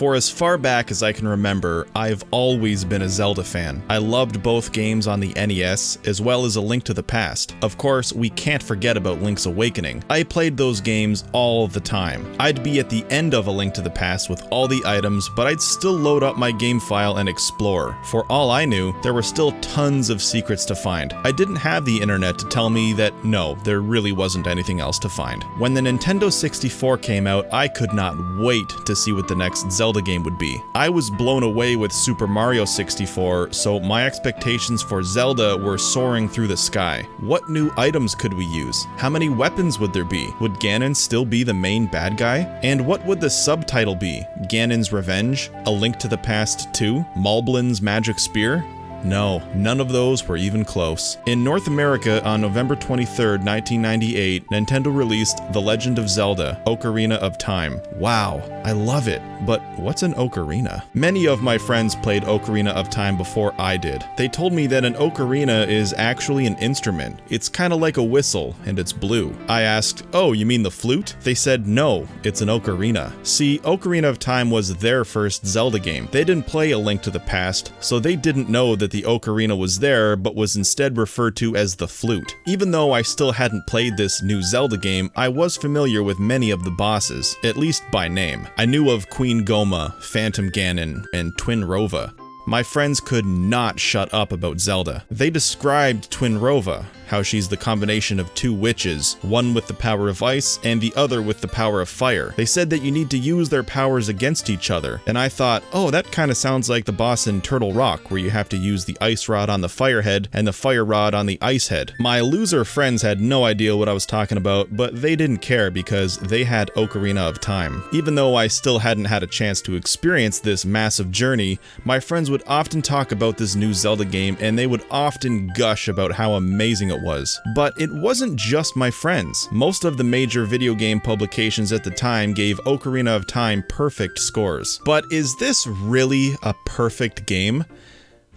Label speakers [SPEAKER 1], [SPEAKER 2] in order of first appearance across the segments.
[SPEAKER 1] For as far back as I can remember, I've always been a Zelda fan. I loved both games on the NES, as well as A Link to the Past. Of course, we can't forget about Link's Awakening. I played those games all the time. I'd be at the end of A Link to the Past with all the items, but I'd still load up my game file and explore. For all I knew, there were still tons of secrets to find. I didn't have the internet to tell me that no, there really wasn't anything else to find. When the Nintendo 64 came out, I could not wait to see what the next Zelda game would be. I was blown away with Super Mario 64, so my expectations for Zelda were soaring through the sky. What new items could we use? How many weapons would there be? Would Ganon still be the main bad guy? And what would the subtitle be? Ganon's Revenge? A Link to the Past 2? Malblin's Magic Spear? No, none of those were even close. In North America on November 23rd, 1998, Nintendo released The Legend of Zelda: Ocarina of Time. Wow, I love it. But what's an ocarina? Many of my friends played Ocarina of Time before I did. They told me that an ocarina is actually an instrument. It's kind of like a whistle, and it's blue. I asked, oh, you mean the flute? They said, no, it's an ocarina. See, Ocarina of Time was their first Zelda game. They didn't play A Link to the Past, so they didn't know that the ocarina was there, but was instead referred to as the flute. Even though I still hadn't played this new Zelda game, I was familiar with many of the bosses, at least by name. I knew of Queen Goma, Phantom Ganon, and Twin Rova. My friends could not shut up about Zelda. They described Twin Rova, how she's the combination of two witches, one with the power of ice and the other with the power of fire. They said that you need to use their powers against each other, and I thought, oh, that kind of sounds like the boss in Turtle Rock, where you have to use the ice rod on the fire head and the fire rod on the ice head. My loser friends had no idea what I was talking about, but they didn't care because they had Ocarina of Time. Even though I still hadn't had a chance to experience this massive journey, my friends would often talk about this new Zelda game, and they would often gush about how amazing it was. But it wasn't just my friends. Most of the major video game publications at the time gave Ocarina of Time perfect scores. But is this really a perfect game?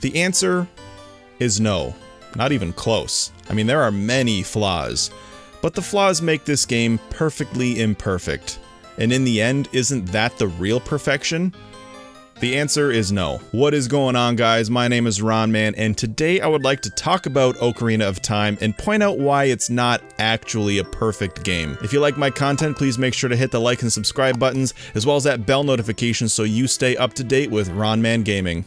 [SPEAKER 1] The answer is no. Not even close. I mean, there are many flaws, but the flaws make this game perfectly imperfect. And in the end, isn't that the real perfection? The answer is no. What is going on, guys? My name is RonMan, and today I would like to talk about Ocarina of Time and point out why it's not actually a perfect game. If you like my content, please make sure to hit the like and subscribe buttons, as well as that bell notification so you stay up to date with RonMan Gaming.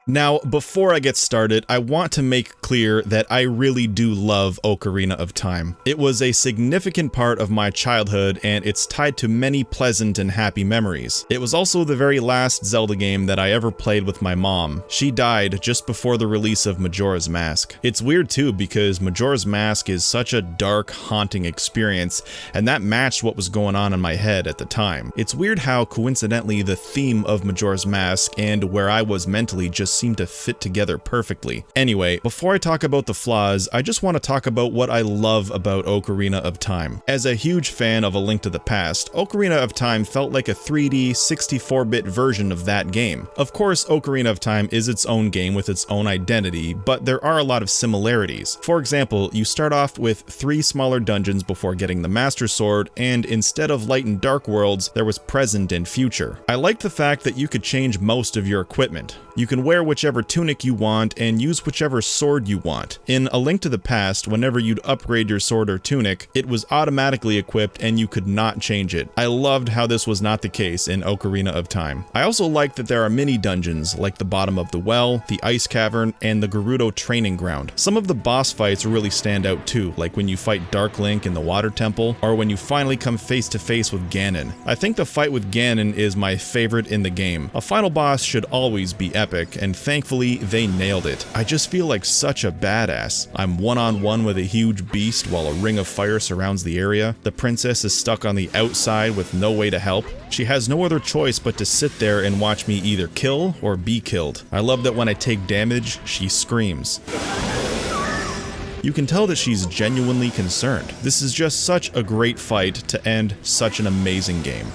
[SPEAKER 1] Now, before I get started, I want to make clear that I really do love Ocarina of Time. It was a significant part of my childhood, and it's tied to many pleasant and happy memories. It was also the very last Zelda game that I ever played with my mom. She died just before the release of Majora's Mask. It's weird too, because Majora's Mask is such a dark, haunting experience, and that matched what was going on in my head at the time. It's weird how, coincidentally, the theme of Majora's Mask and where I was mentally just seem to fit together perfectly. Anyway, before I talk about the flaws, I just want to talk about what I love about Ocarina of Time. As a huge fan of A Link to the Past, Ocarina of Time felt like a 3D 64-bit version of that game. Of course, Ocarina of Time is its own game with its own identity, but there are a lot of similarities. For example, you start off with 3 smaller dungeons before getting the Master Sword, and instead of light and dark worlds, there was present and future. I liked the fact that you could change most of your equipment. You can wear whichever tunic you want and use whichever sword you want. In A Link to the Past, whenever you'd upgrade your sword or tunic, it was automatically equipped and you could not change it. I loved how this was not the case in Ocarina of Time. I also like that there are mini dungeons, like the bottom of the well, the ice cavern, and the Gerudo training ground. Some of the boss fights really stand out too, like when you fight Dark Link in the water temple, or when you finally come face to face with Ganon. I think the fight with Ganon is my favorite in the game. A final boss should always be epic, and thankfully they nailed it. I just feel like such a badass. I'm one-on-one with a huge beast while a ring of fire surrounds the area. The princess is stuck on the outside with no way to help. She has no other choice but to sit there and watch me either kill or be killed. I love that when I take damage, she screams. You can tell that she's genuinely concerned. This is just such a great fight to end such an amazing game.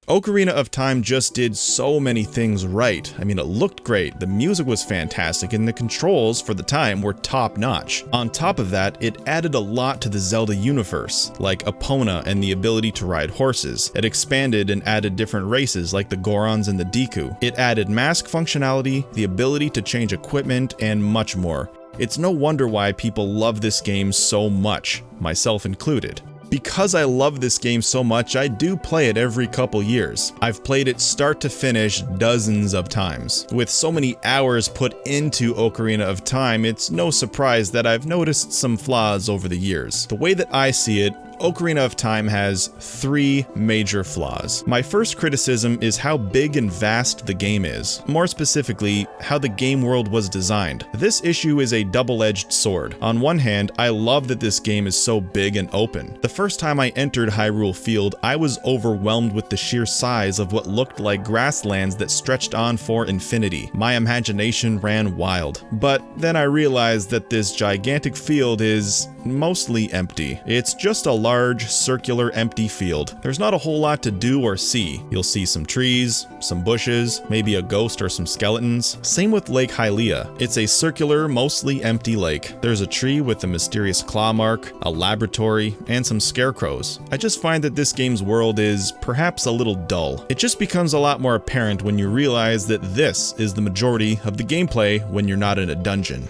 [SPEAKER 1] Ocarina of Time just did so many things right. I mean, it looked great, the music was fantastic, and the controls for the time were top-notch. On top of that, it added a lot to the Zelda universe, like Epona and the ability to ride horses. It expanded and added different races like the Gorons and the Deku. It added mask functionality, the ability to change equipment, and much more. It's no wonder why people love this game so much, myself included. Because I love this game so much, I do play it every couple years. I've played it start to finish dozens of times. With so many hours put into Ocarina of Time, it's no surprise that I've noticed some flaws over the years. The way that I see it, Ocarina of Time has 3 major flaws. My first criticism is how big and vast the game is. More specifically, how the game world was designed. This issue is a double-edged sword. On one hand, I love that this game is so big and open. The first time I entered Hyrule Field, I was overwhelmed with the sheer size of what looked like grasslands that stretched on for infinity. My imagination ran wild. But then I realized that this gigantic field is mostly empty. It's just a large, circular, empty field. There's not a whole lot to do or see. You'll see some trees, some bushes, maybe a ghost or some skeletons. Same with Lake Hylia. It's a circular, mostly empty lake. There's a tree with a mysterious claw mark, a laboratory, and some scarecrows. I just find that this game's world is perhaps a little dull. It just becomes a lot more apparent when you realize that this is the majority of the gameplay when you're not in a dungeon.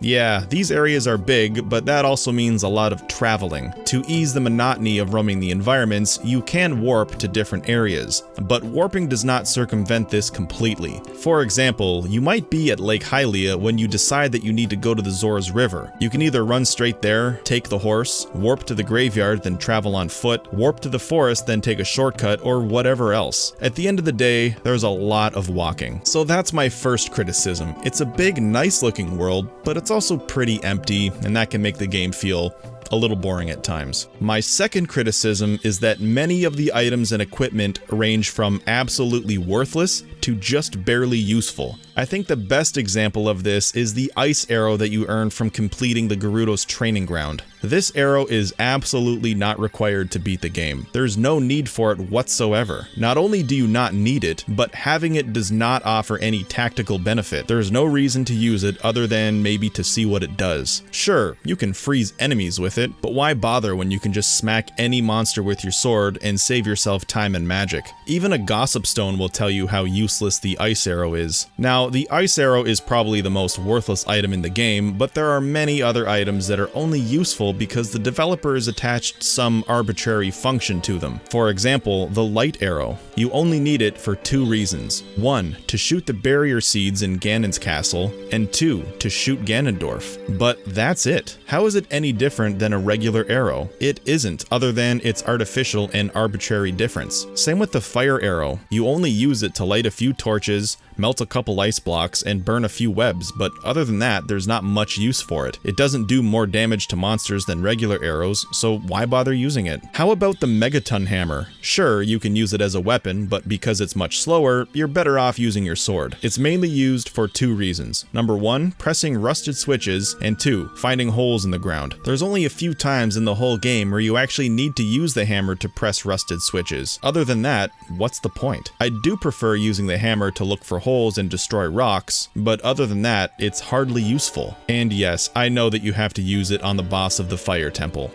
[SPEAKER 1] Yeah, these areas are big, but that also means a lot of traveling. To ease the monotony of roaming the environments, you can warp to different areas, but warping does not circumvent this completely. For example, you might be at Lake Hylia when you decide that you need to go to the Zora's River. You can either run straight there, take the horse, warp to the graveyard, then travel on foot, warp to the forest, then take a shortcut, or whatever else. At the end of the day, there's a lot of walking. So that's my first criticism. It's a big, nice-looking world, but it's also pretty empty, and that can make the game feel a little boring at times. My second criticism is that many of the items and equipment range from absolutely worthless to just barely useful. I think the best example of this is the ice arrow that you earn from completing the Gerudo's training ground. This arrow is absolutely not required to beat the game. There's no need for it whatsoever. Not only do you not need it, but having it does not offer any tactical benefit. There's no reason to use it other than maybe to see what it does. Sure, you can freeze enemies with it, but why bother when you can just smack any monster with your sword and save yourself time and magic? Even a gossip stone will tell you how useless the ice arrow is. Now, the ice arrow is probably the most worthless item in the game, but there are many other items that are only useful because the developers attached some arbitrary function to them. For example, the light arrow. You only need it for 2 reasons. 1, to shoot the barrier seeds in Ganon's castle, and 2, to shoot Ganondorf. But that's it. How is it any different than a regular arrow? It isn't, other than its artificial and arbitrary difference. Same with the fire arrow. You only use it to light a few torches, melt a couple ice blocks, and burn a few webs, but other than that, there's not much use for it. It doesn't do more damage to monsters than regular arrows, so why bother using it? How about the Megaton Hammer? Sure, you can use it as a weapon, but because it's much slower, you're better off using your sword. It's mainly used for 2 reasons. Number 1, pressing rusted switches, and 2, finding holes in the ground. There's only a few times in the whole game where you actually need to use the hammer to press rusted switches. Other than that, what's the point? I do prefer using the hammer to look for holes and destroy rocks, but other than that, it's hardly useful. And yes, I know that you have to use it on the boss of the Fire Temple.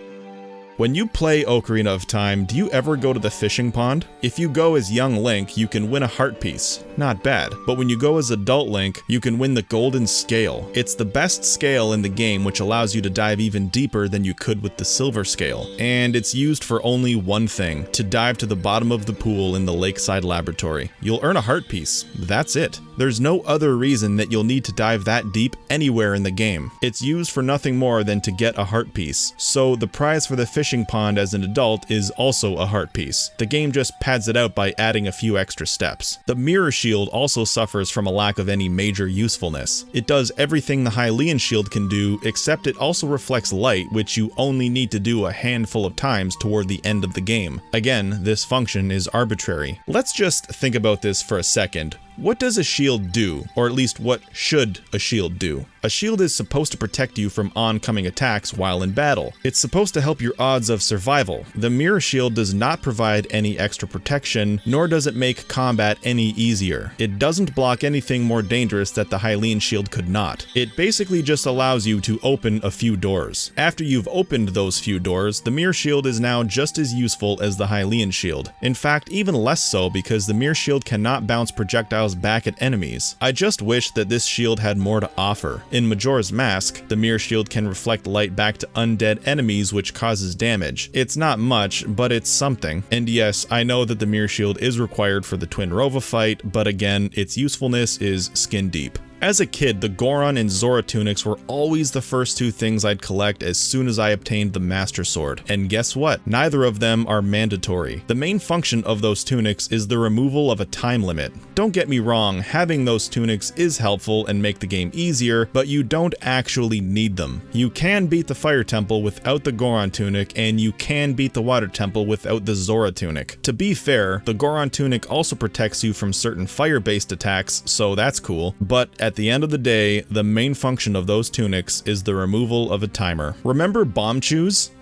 [SPEAKER 1] When you play Ocarina of Time, do you ever go to the fishing pond? If you go as young Link, you can win a heart piece. Not bad. But when you go as adult Link, you can win the golden scale. It's the best scale in the game, which allows you to dive even deeper than you could with the silver scale. And it's used for only one thing, to dive to the bottom of the pool in the lakeside laboratory. You'll earn a heart piece. That's it. There's no other reason that you'll need to dive that deep anywhere in the game. It's used for nothing more than to get a heart piece, so the prize for the fishing pond as an adult is also a heart piece. The game just pads it out by adding a few extra steps. The mirror shield also suffers from a lack of any major usefulness. It does everything the Hylian shield can do, except it also reflects light, which you only need to do a handful of times toward the end of the game. Again, this function is arbitrary. Let's just think about this for a second. What does a shield do? Or at least what should a shield do? A shield is supposed to protect you from oncoming attacks while in battle. It's supposed to help your odds of survival. The mirror shield does not provide any extra protection, nor does it make combat any easier. It doesn't block anything more dangerous that the Hylian shield could not. It basically just allows you to open a few doors. After you've opened those few doors, the mirror shield is now just as useful as the Hylian shield. In fact, even less so, because the mirror shield cannot bounce projectiles back at enemies. I just wish that this shield had more to offer. In Majora's Mask, the mirror shield can reflect light back to undead enemies, which causes damage. It's not much, but it's something. And yes, I know that the mirror shield is required for the Twin Rova fight, but again, its usefulness is skin deep. As a kid, the Goron and Zora tunics were always the first two things I'd collect as soon as I obtained the Master Sword. And guess what? Neither of them are mandatory. The main function of those tunics is the removal of a time limit. Don't get me wrong, having those tunics is helpful and make the game easier, but you don't actually need them. You can beat the Fire Temple without the Goron tunic, and you can beat the Water Temple without the Zora tunic. To be fair, the Goron tunic also protects you from certain fire-based attacks, so that's cool, but at the end of the day, the main function of those tunics is the removal of a timer. Remember bomb chews?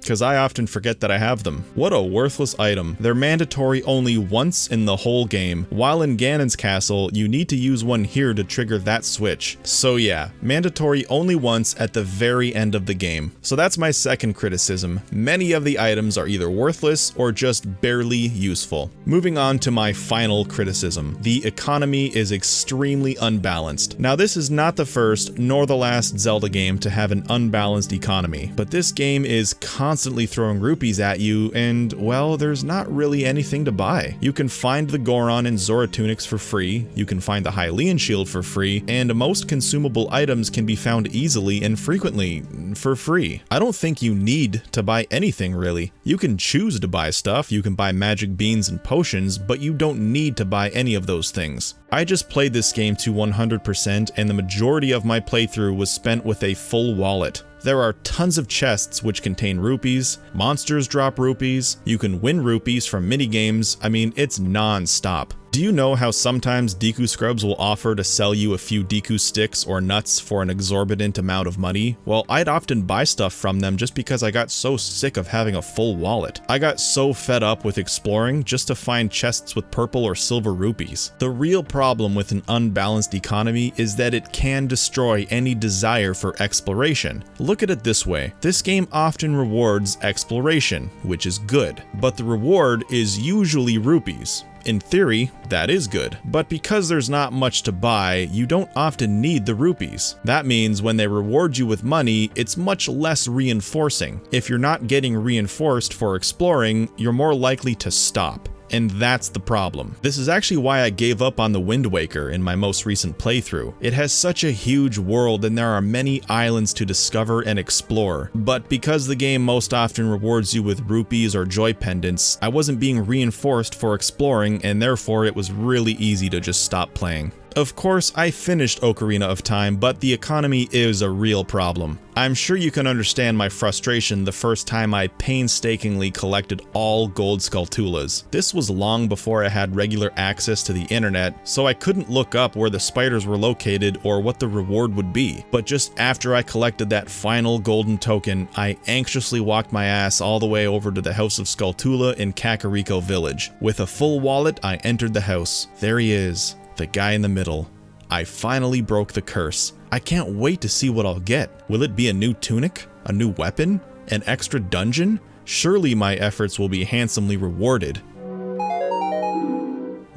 [SPEAKER 1] Because I often forget that I have them. What a worthless item. They're mandatory only once in the whole game, while in Ganon's castle, you need to use one here to trigger that switch. So yeah, mandatory only once at the very end of the game. So that's my second criticism. Many of the items are either worthless or just barely useful. Moving on to my final criticism. The economy is extremely unbalanced. Now this is not the first nor the last Zelda game to have an unbalanced economy, but this game is constantly throwing rupees at you, and well, there's not really anything to buy. You can find the Goron and Zora tunics for free, you can find the Hylian shield for free, and most consumable items can be found easily and frequently for free. I don't think you need to buy anything really. You can choose to buy stuff, you can buy magic beans and potions, but you don't need to buy any of those things. I just played this game to 100%, and the majority of my playthrough was spent with a full wallet. There are tons of chests which contain rupees, monsters drop rupees, you can win rupees from minigames, I mean, it's non-stop. Do you know how sometimes Deku Scrubs will offer to sell you a few Deku sticks or nuts for an exorbitant amount of money? Well, I'd often buy stuff from them just because I got so sick of having a full wallet. I got so fed up with exploring just to find chests with purple or silver rupees. The real problem with an unbalanced economy is that it can destroy any desire for exploration. Look at it this way, this game often rewards exploration, which is good, but the reward is usually rupees. In theory, that is good, but because there's not much to buy, you don't often need the rupees. That means when they reward you with money, it's much less reinforcing. If you're not getting reinforced for exploring, you're more likely to stop. And that's the problem. This is actually why I gave up on the Wind Waker in my most recent playthrough. It has such a huge world and there are many islands to discover and explore, but because the game most often rewards you with rupees or joy pendants, I wasn't being reinforced for exploring, and therefore it was really easy to just stop playing. Of course, I finished Ocarina of Time, but the economy is a real problem. I'm sure you can understand my frustration the first time I painstakingly collected all gold Skulltulas. This was long before I had regular access to the internet, so I couldn't look up where the spiders were located or what the reward would be. But just after I collected that final golden token, I anxiously walked my ass all the way over to the House of Skulltula in Kakariko Village. With a full wallet, I entered the house. There he is. The guy in the middle. I finally broke the curse. I can't wait to see what I'll get. Will it be a new tunic? A new weapon? An extra dungeon? Surely my efforts will be handsomely rewarded.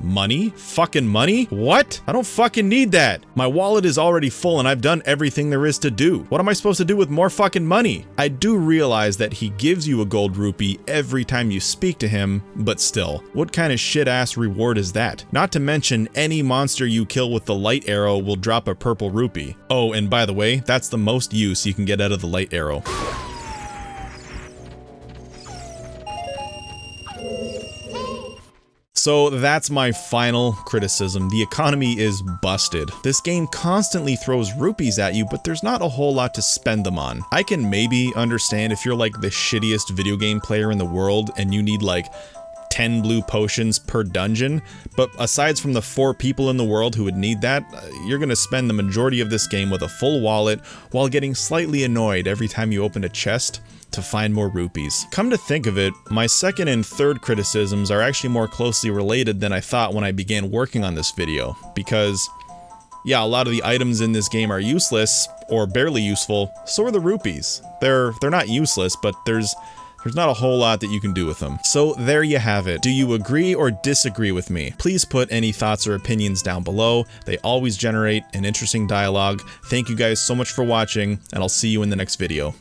[SPEAKER 1] Money? Fucking money? What? I don't fucking need that. My wallet is already full and I've done everything there is to do. What am I supposed to do with more fucking money? I do realize that he gives you a gold rupee every time you speak to him, but still, what kind of shit-ass reward is that? Not to mention, any monster you kill with the light arrow will drop a purple rupee. Oh, and by the way, that's the most use you can get out of the light arrow. So that's my final criticism. The economy is busted. This game constantly throws rupees at you, but there's not a whole lot to spend them on. I can maybe understand if you're like the shittiest video game player in the world and you need like 10 blue potions per dungeon, but aside from the 4 people in the world who would need that, you're gonna spend the majority of this game with a full wallet while getting slightly annoyed every time you open a chest to find more rupees. Come to think of it, my second and third criticisms are actually more closely related than I thought when I began working on this video, because yeah, a lot of the items in this game are useless or barely useful, so are the rupees. They're not useless, but there's not a whole lot that you can do with them. So there you have it. Do you agree or disagree with me? Please put any thoughts or opinions down below. They always generate an interesting dialogue. Thank you guys so much for watching, and I'll see you in the next video.